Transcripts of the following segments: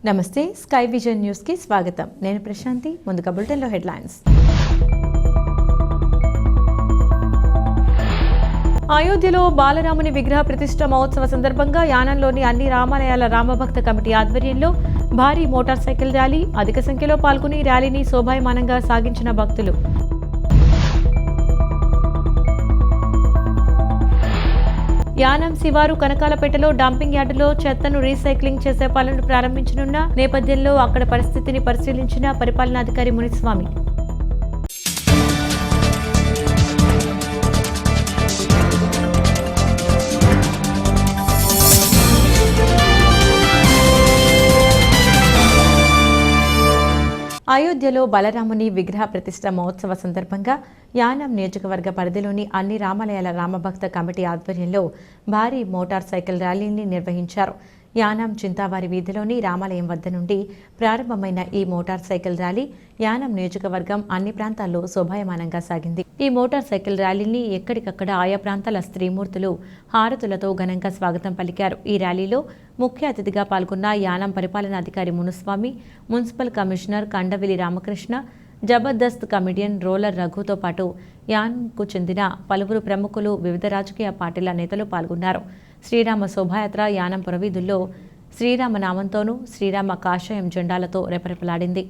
నమస్తే sky vision news కి స్వాగతం. నేను ప్రశాంతి. ముందుగా బులెటిన్లో హెడ్లైన్స్. అయోధ్యలో బాలరాముని విగ్రహ ప్రతిష్ఠ మహోత్సవ సందర్భంగా యానంలోని అన్ని రామాలయాల రామభక్త కమిటీ ఆధ్వర్యంలో భారీ మోటార్ సైకిల్ ర్యాలీ, అధిక సంఖ్యలో పాల్గొని ర్యాలీని శోభాయమానంగా సాగించిన భక్తులు. యానం శివారు కనకాలపేటలో డంపింగ్ యార్డులో చెత్తను రీసైక్లింగ్ చేసే పనులను ప్రారంభించనున్న నేపథ్యంలో అక్కడ పరిస్థితిని పరిశీలించిన పరిపాలనాధికారి మునిస్వామి. అయోధ్యలో బలరాముని విగ్రహ ప్రతిష్ఠ మహోత్సవ సందర్భంగా యానం నియోజకవర్గ పరిధిలోని అన్ని రామాలయాల రామభక్త కమిటీ ఆధ్వర్యంలో భారీ మోటార్ సైకిల్ ర్యాలీని నిర్వహించారు. యానం చింతావారి వీధిలోని రామాలయం వద్ద నుండి ప్రారంభమైన ఈ మోటార్ సైకిల్ ర్యాలీ యానం నియోజకవర్గం అన్ని ప్రాంతాల్లో శోభాయమానంగా సాగింది. ఈ మోటార్ సైకిల్ ర్యాలీని ఎక్కడికక్కడ ఆయా ప్రాంతాల స్త్రీమూర్తులు హారతులతో ఘనంగా స్వాగతం పలికారు. ఈ ర్యాలీలో ముఖ్య అతిథిగా పాల్గొన్న యానం పరిపాలనాధికారి Muniswamy, municipal commissioner Kandavili Ramakrishna, Jabardasth comedian roller రఘుతో పాటు యానంకు చెందిన పలువురు ప్రముఖులు, వివిధ రాజకీయ పార్టీల నేతలు పాల్గొన్నారు. శ్రీరామ శోభాయాత్ర యానం పురవీధుల్లో శ్రీరామ నామంతోనూ, శ్రీరామ కాషాయం జెండాలతో రెపరెపలాడింది.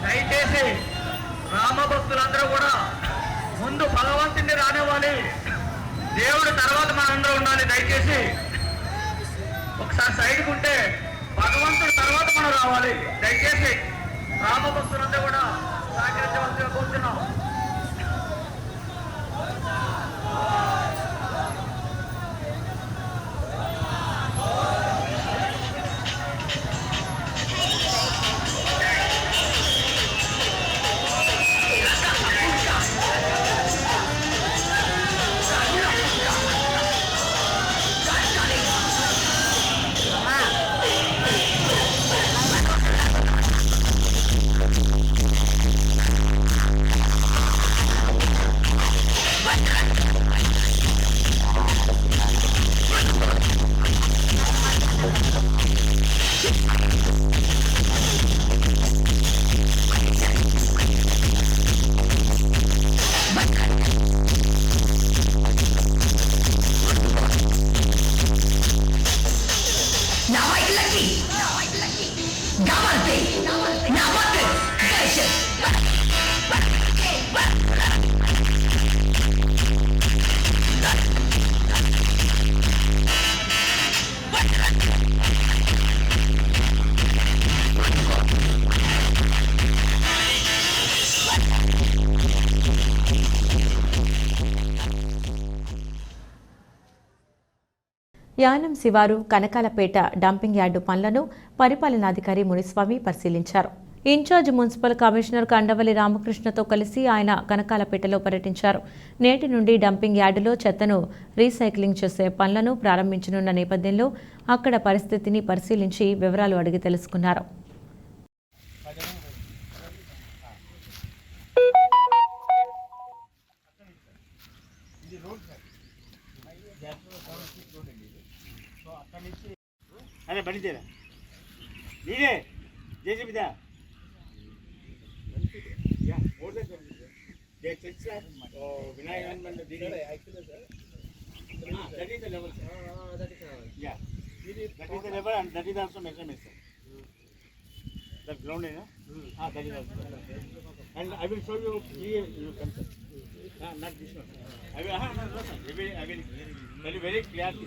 దయచేసి రామభక్తులందరూ కూడా ముందు భగవంతుని రానివ్వాలి, దేవుడు తర్వాత మనందరూ ఉండాలి. దయచేసి ఒకసారి సైడ్కి ఉంటే భగవంతుడు తర్వాత మనం రావాలి. దయచేసి రామభక్తులందరూ కూడా సహకరించవలసిగా కోరుతున్నాం. యానం శివారు కనకాలపేట డంపింగ్ యార్డు పనులను పరిపాలనాధికారి మునిస్వామి పరిశీలించారు. ఇన్ఛార్జ్ మున్సిపల్ కమిషనర్ కండవల్లి రామకృష్ణతో కలిసి ఆయన కనకాలపేటలో పర్యటించారు. నేటి నుండి డంపింగ్ యార్డులో చెత్తను రీసైక్లింగ్ చేసే పనులను ప్రారంభించనున్న నేపథ్యంలో అక్కడ పరిస్థితిని పరిశీలించి వివరాలు అడిగి తెలుసుకున్నారు. అరే బండితేరా నీదే జేసీబీదా yeah more than the checks Vinayak మండ్ దిగి that is the level that is yeah that is the level and that is also measurement that ground ఏనా that is also and I will show you you concept not this one I will tell you very clearly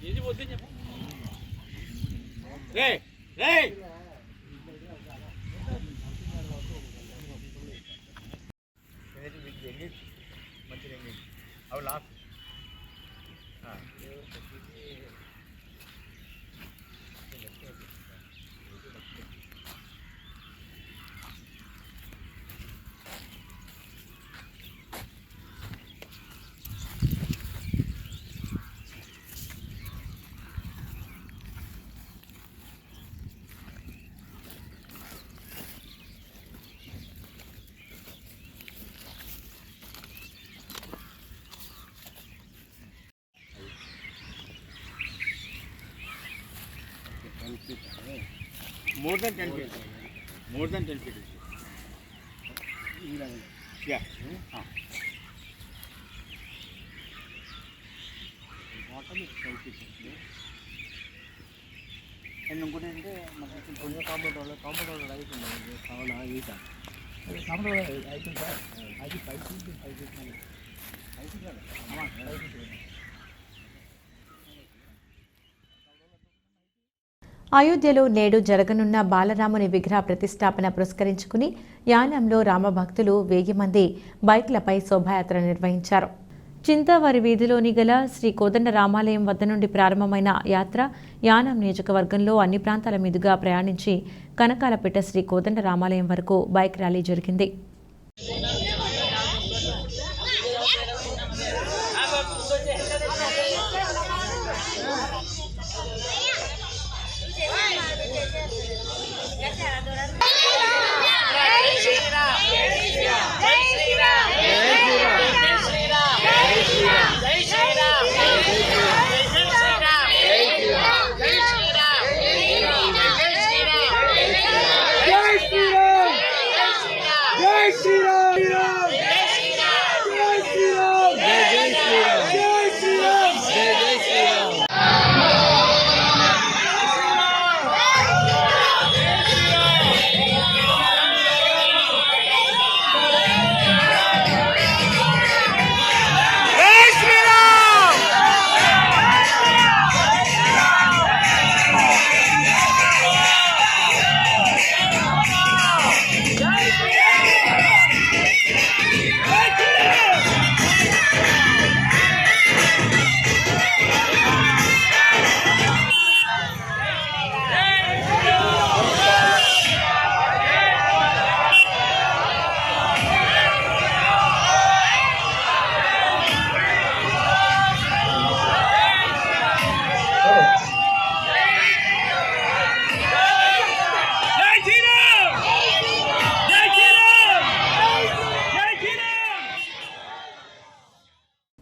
ఏది వద్దు చెప్పు రే రే very big engage మంచి engage అవి last more than 10 feet. More than 10 feet. Yeah. Bottom is 10 feet. And ఇంకోటి ఏంటంటే మనకి కొంచెం compound అయిపోయింది కావాలా ఈట కాంపౌండ్ అయిపోయింది సార్ అది అయోధ్యలో నేడు జరగనున్న బాలరాముని విగ్రహ ప్రతిష్టాపన పురస్కరించుకుని యానంలో రామభక్తులు 1000 మంది బైక్లపై శోభాయాత్ర నిర్వహించారు. చింతావారి వీధిలోని గల శ్రీ కోదండ రామాలయం వద్ద నుండి ప్రారంభమైన యాత్ర యానం నియోజకవర్గంలో అన్ని ప్రాంతాల మీదుగా ప్రయాణించి కనకాలపేట శ్రీ కోదండ రామాలయం వరకు బైక్ ర్యాలీ జరిగింది.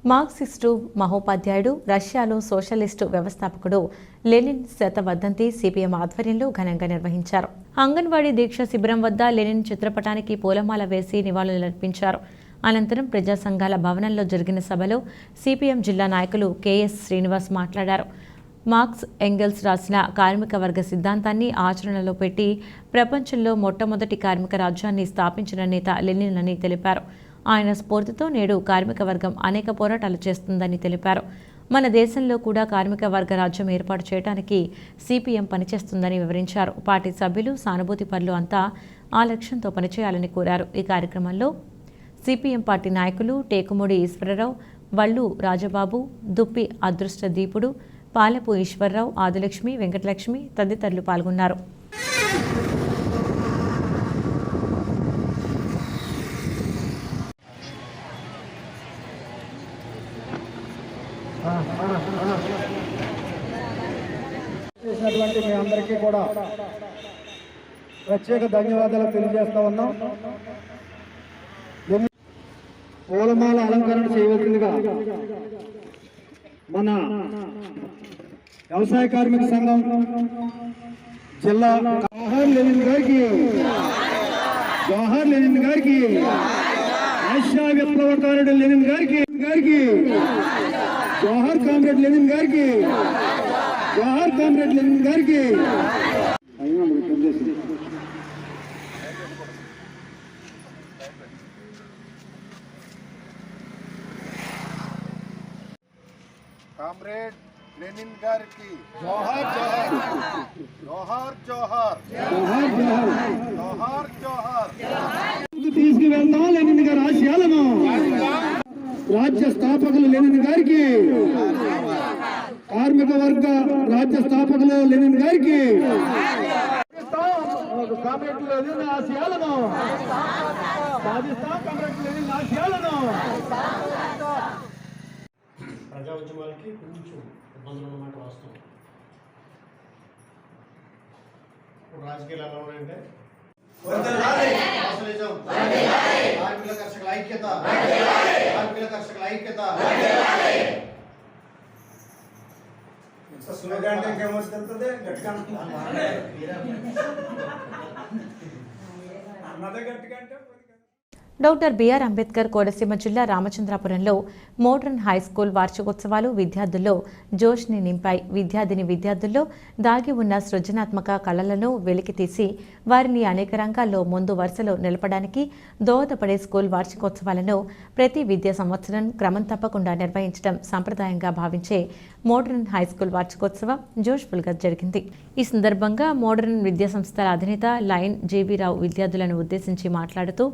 మార్క్సిస్టు మహోపాధ్యాయుడు, రష్యాలో సోషలిస్టు వ్యవస్థాపకుడు లెనిన్ శతవర్ధంతి సిపిఎం ఆధ్వర్యంలో ఘనంగా నిర్వహించారు. అంగన్వాడీ దీక్ష శిబిరం వద్ద లెనిన్ చిత్రపటానికి పూలమాల వేసి నివాళులర్పించారు. అనంతరం ప్రజా సంఘాల భవనంలో జరిగిన సభలో సిపిఎం జిల్లా నాయకులు కెఎస్ శ్రీనివాస్ మాట్లాడారు. మార్క్స్ ఎంగెల్స్ రాసిన కార్మిక వర్గ సిద్ధాంతాన్ని ఆచరణలో పెట్టి ప్రపంచంలో మొట్టమొదటి కార్మిక రాజ్యాన్ని స్థాపించిన నేత లెనిన్ అని తెలిపారు. ఆయన స్ఫూర్తితో నేడు కార్మిక వర్గం అనేక పోరాటాలు చేస్తుందని తెలిపారు. మన దేశంలో కూడా కార్మిక వర్గ రాజ్యం ఏర్పాటు చేయడానికి సిపిఎం పనిచేస్తుందని వివరించారు. పార్టీ సభ్యులు, సానుభూతి పరులు అంతా ఆ లక్ష్యంతో పనిచేయాలని కోరారు. ఈ కార్యక్రమంలో సిపిఎం పార్టీ నాయకులు టేకుమూడి ఈశ్వరరావు, వళ్ళు రాజబాబు, దుప్పి అదృష్ట దీపుడు, పాలెపు ఈశ్వరరావు, ఆదిలక్ష్మి, వెంకటలక్ష్మి తదితరులు పాల్గొన్నారు. చేసినటువంటి మీ అందరికీ కూడా ప్రత్యేక ధన్యవాదాలు తెలియజేస్తా ఉన్నాం. పూలమాల అలంకరణ చేయవలసిందిగా మన వ్యవసాయ కార్మిక సంఘం జిల్లా జవహర్ లెనిన్ గారికి, జవహర్ లెనిన్ గారికి, రష్యా విప్లవకారుడు లెనిన్ గారికి, జవహర్ కామ్రేడ్ లెనిన్ గారికి, జవహర్ కామ్రేడ్ లెనిన్ గారికి. కామ్రేడ్ లెనిన్ గారికి జోహార్ జోహార్ జోహార్ జోహార్ జోహార్ జోహార్. తీసుకువెళ్తాం లెనిన్ గారి ఆశయాలను. రాజ్య స్థాపకులు లెనిన్ గారికి, కార్మిక వర్గ రాజ్య స్థాపకులు లెనిన్ గారికి కామ్రేడ్ లెనిన్ ఆశయాలను సాధిస్తాం. కామ్రేడ్ లెనిన్ ఆశయాలను. ప్రజా ఉద్యమాలకి కొంచెం ఇబ్బందులు ఉన్నమాట వాస్తవం. ఇప్పుడు రాజకీయాలు ఎలా ఉన్నాయంటే కార్మికుల కర్షకుల ఐక్యత, కార్మికుల కర్షకుల ఐక్యత. డాక్టర్ బిఆర్ అంబేద్కర్ కోనసీమ జిల్లా రామచంద్రాపురంలో మోడర్న్ హై స్కూల్ వార్షికోత్సవాలు విద్యార్థుల్లో జోష్ని నింపాయి. విద్యార్థుల్లో దాగి ఉన్న సృజనాత్మక కళలను వెలికితీసి వారిని అనేక రంగాల్లో ముందు వరుసలో నిలపడానికి దోహదపడే స్కూల్ వార్షికోత్సవాలను ప్రతి విద్యా సంవత్సరం క్రమం తప్పకుండా నిర్వహించడం సంప్రదాయంగా భావించే మోడర్న్ హై స్కూల్ వార్షికోత్సవం జోష్ఫుల్గా జరిగింది. ఈ సందర్భంగా మోడర్న్ విద్యా సంస్థల అధినేత లైన్ జేబీరావు విద్యార్థులను ఉద్దేశించి మాట్లాడుతూ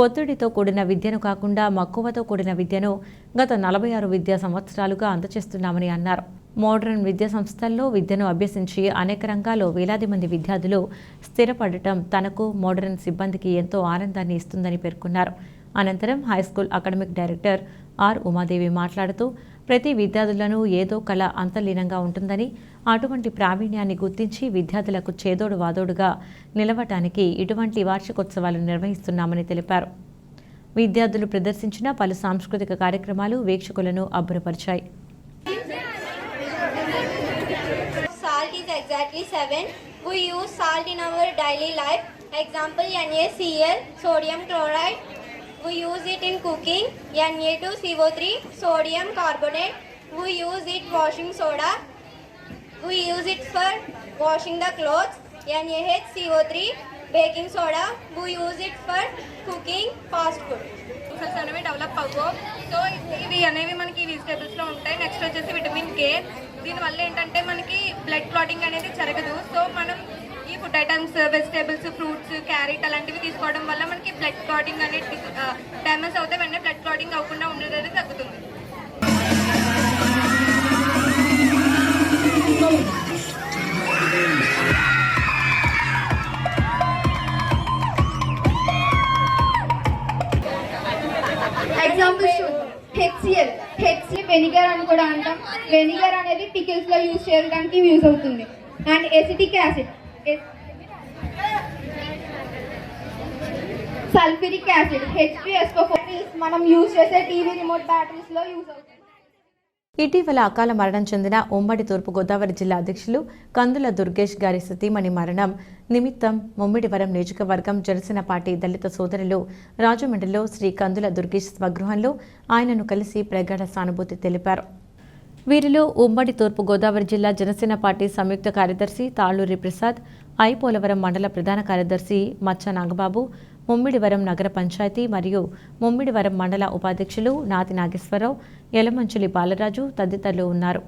ఒత్తిడితో కూడిన విద్యను కాకుండా మక్కువతో కూడిన విద్యను గత 46 విద్యా సంవత్సరాలుగా అందజేస్తున్నామని అన్నారు. మోడర్న్ విద్యా సంస్థల్లో విద్యను అభ్యసించి అనేక రంగాల్లో వేలాది మంది విద్యార్థులు స్థిరపడటం తనకు మోడర్న్ సిబ్బందికి ఎంతో ఆనందాన్ని ఇస్తుందని పేర్కొన్నారు. అనంతరం high school academic director R Umadevi మాట్లాడుతూ ప్రతి విద్యార్థులను ఏదో కళ అంతర్లీనంగా ఉంటుందని, అటువంటి ప్రావీణ్యాన్ని గుర్తించి విద్యార్థులకు చేదోడు వాదోడుగా నిలవటానికి ఇటువంటి వార్షికోత్సవాలు నిర్వహిస్తున్నామని తెలిపారు. విద్యార్థులు ప్రదర్శించిన పలు సాంస్కృతిక కార్యక్రమాలు వీక్షకులను అబ్బురపరిచాయి. Salt is exactly 7. We use salt in our daily life. Example NaCl, sodium chloride. We use it in cooking. Na2CO3, sodium carbonate. We use it washing soda. We use it for washing the clothes. NaHCO3, baking soda. We use it for cooking fast food. అనేవి develop అవ్వవు. So ఇవి అనేవి మనకి వెజిటేబుల్స్లో ఉంటాయి. Next వచ్చేసి vitamin K. దీనివల్ల ఏంటంటే మనకి బ్లడ్ క్లాటింగ్ అనేది జరగదు. సో మనం ఈ food items, vegetables, fruits, carrot అలాంటివి తీసుకోవడం వల్ల మనకి బ్లడ్ క్లాటింగ్ అనేది డ్యామేజ్ అవుతే వెంటనే బ్లడ్ క్లాటింగ్ అవ్వకుండా ఉండేది తగ్గుతుంది. ఎగ్జాంపుల్స్ HCl వెనిగర్ అని కూడా అంటాం. వెనిగర్ అనేది పికిల్స్ లో యూజ్ చేయడానికి యూజ్ అవుతుంది. And acetic acid, sulphuric acid, H2SO4 మనం యూజ్ చేసే టీవీ రిమోట్ బ్యాటరీస్ లో యూజ్ అవుతుంది. ఇటీవల అకాల మరణం చెందిన ఉమ్మడి తూర్పుగోదావరి జిల్లా అధ్యక్షులు కందుల దుర్గేష్ గారి సతీమణి మరణం నిమిత్తం ముమ్మిడివరం నియోజకవర్గం జనసేన పార్టీ దళిత సోదరులు రాజమండ్రిలో శ్రీ కందుల దుర్గేష్ స్వగృహంలో ఆయనను కలిసి ప్రగాఢ సానుభూతి తెలిపారు. వీరిలో ఉమ్మడి తూర్పుగోదావరి జిల్లా జనసేన పార్టీ సంయుక్త కార్యదర్శి తాళ్లూరి ప్రసాద్, ఐపోలవరం మండల ప్రధాన కార్యదర్శి మచ్చ నాగబాబు, ముమ్మిడివరం నగర పంచాయతీ మరియు ముమ్మిడివరం మండల ఉపాధ్యక్షులు నాతి నాగేశ్వరరావు, యలమంచులి బాలరాజు తదితరులు ఉన్నారు.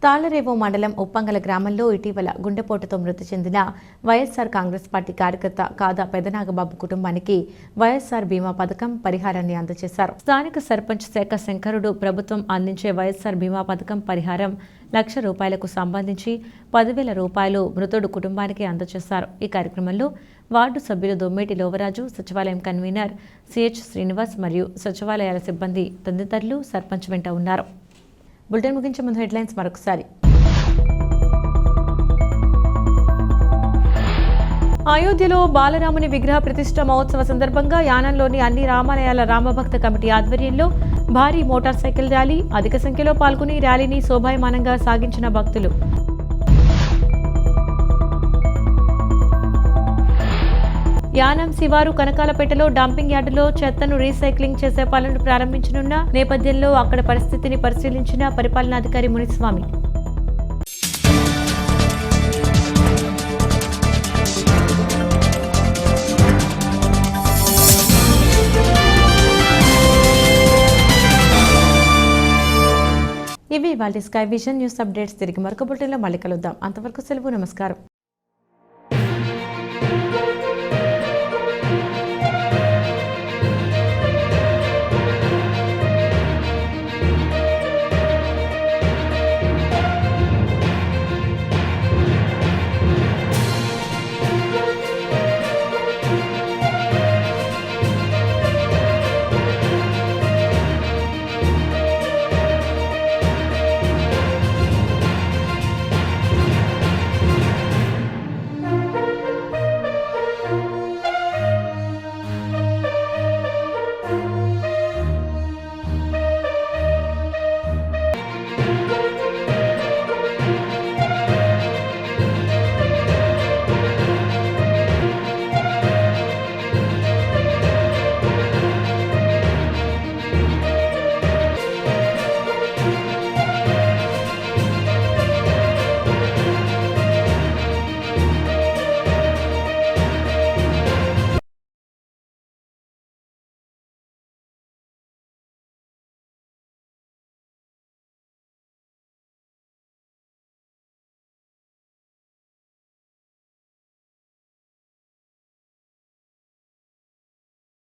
తాళ్లరేవు మండలం ఉప్పంగల గ్రామంలో ఇటీవల గుండెపోటుతో మృతి చెందిన వైఎస్ఆర్ కాంగ్రెస్ పార్టీ కార్యకర్త కాదా పెదనాగబాబు కుటుంబానికి వైఎస్ఆర్ బీమా పథకం పరిహారాన్ని అందజేశారు. స్థానిక సర్పంచ్ శేఖ శంకరుడు ప్రభుత్వం అందించే వైఎస్ఆర్ బీమా పథకం పరిహారం ₹1,00,000 సంబంధించి ₹10,000 మృతుడు కుటుంబానికి అందజేశారు. ఈ కార్యక్రమంలో వార్డు సభ్యులు దొమ్మేటి లోవరాజు, సచివాలయం కన్వీనర్ సిహెచ్ శ్రీనివాస్ మరియు సచివాలయాల సిబ్బంది తదితరులు సర్పంచ్ వెంట ఉన్నారు. బులెటిన్ ముగించే ముందు హెడ్లైన్స్ మరొకసారి. అయోధ్యలో బాలరాముని విగ్రహ ప్రతిష్ఠ మహోత్సవ సందర్భంగా యానంలోని అన్ని రామాలయాల రామభక్త కమిటీ ఆధ్వర్యంలో భారీ మోటార్ సైకిల్ ర్యాలీ, అధిక సంఖ్యలో పాల్గొని ర్యాలీని శోభాయమానంగా సాగించిన భక్తులు. యానం శివారు కనకాలపేటలో డంపింగ్ యార్డులో చెత్తను రీసైక్లింగ్ చేసే పనులను ప్రారంభించనున్న నేపథ్యంలో అక్కడ పరిస్థితిని పరిశీలించిన పరిపాలనాధికారి మునిస్వామి. ఇవి ఇవాళ స్కై విజన్ న్యూస్ అప్డేట్స్. తిరిగి మరొక బులెటిన్లో మళ్ళీ కలుద్దాం. అంతవరకు సెలవు. నమస్కారం.